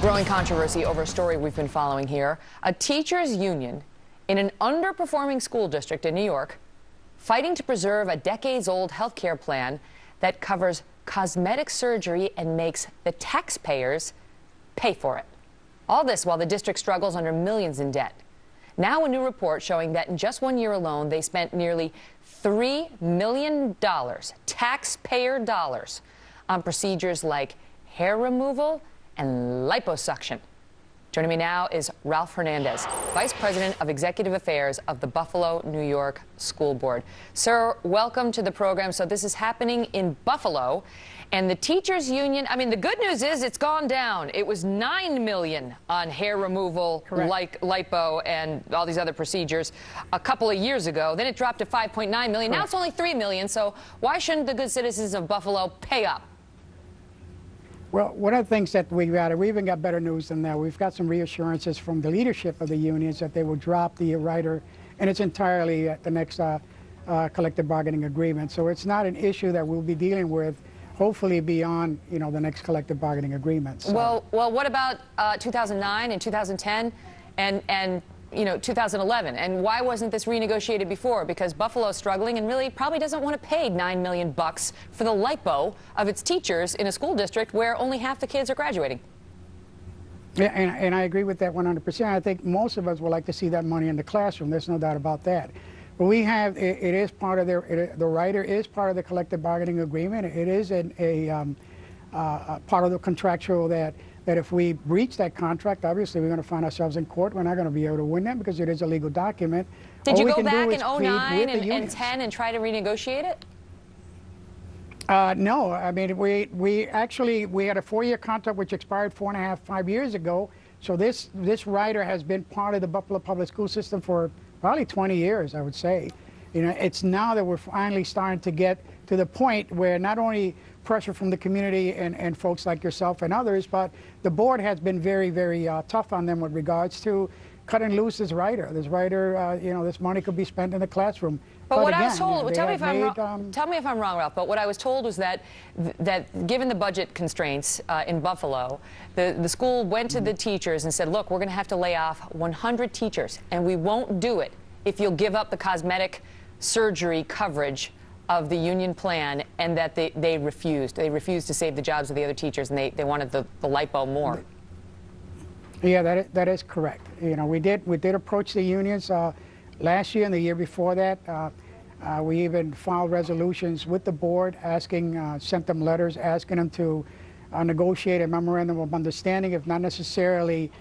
Growing controversy over a story we've been following here. A teachers' union in an underperforming school district in New York fighting to preserve a decades-old health care plan that covers cosmetic surgery and makes the taxpayers pay for it. All this while the district struggles under millions in debt. Now a new report showing that in just 1 year alone, they spent nearly $3 million, taxpayer dollars, on procedures like hair removal and liposuction. Joining me now is Ralph Hernandez, Vice President of Executive Affairs of the Buffalo, New York School Board. Sir, welcome to the program. So this is happening in Buffalo, and the teachers union, I mean, the good news is it's gone down. It was $9 million on hair removal, like lipo and all these other procedures a couple of years ago. Then it dropped to $5.9 million. Correct. Now it's only $3 million. So why shouldn't the good citizens of Buffalo pay up? Well, one of the things that we even got better news than that. We've got some reassurances from the leadership of the unions that they will drop the rider, and it's entirely at the next collective bargaining agreement. So it's not an issue that we'll be dealing with, hopefully beyond the next collective bargaining agreement. So. Well, what about 2009 and 2010 and 2011? And why wasn't this renegotiated before? Because Buffalo's struggling and really probably doesn't want to pay $9 million for the lipo of its teachers in a school district where only half the kids are graduating. Yeah, and I agree with that 100%. I think most of us would like to see that money in the classroom. There's no doubt about that. But we have, it is part of the rider is part of the collective bargaining agreement. It is a part of the contractual that if we breach that contract, obviously we're going to find ourselves in court. We're not going to be able to win that because it is a legal document. Did you go back in 09 and 10 and try to renegotiate it? No. I mean, we had a 4-year contract which expired 5 years ago. So this rider has been part of the Buffalo public school system for probably 20 years, I would say. It's now that we're finally starting to get to the point where not only pressure from the community and folks like yourself and others, but the board has been very, very tough on them with regards to cutting loose this rider. This rider, this money could be spent in the classroom. But what I was told, tell me if I'm wrong, Ralph, but what I was told was that given the budget constraints in Buffalo, the school went to the teachers and said, look, we're going to have to lay off 100 teachers, and we won't do it if you'll give up the cosmetic surgery coverage of the union plan, and that they refused. They refused to save the jobs of the other teachers, and they wanted the lipo more. Yeah, that is correct. We did approach the unions last year and the year before that. We even filed resolutions with the board asking, sent them letters asking them to negotiate a memorandum of understanding, if not necessarily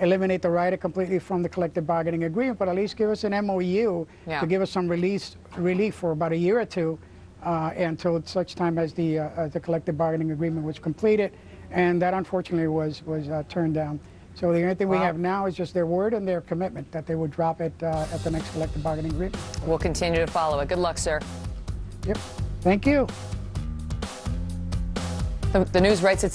eliminate the rider completely from the collective bargaining agreement, but at least give us an MOU to give us some relief for about a year or two until such time as the collective bargaining agreement was completed, and that unfortunately was turned down. So the only thing we have now is just their word and their commitment that they would drop it at the next collective bargaining agreement. We'll continue to follow it. Good luck, sir. Yep. Thank you. The news writes itself.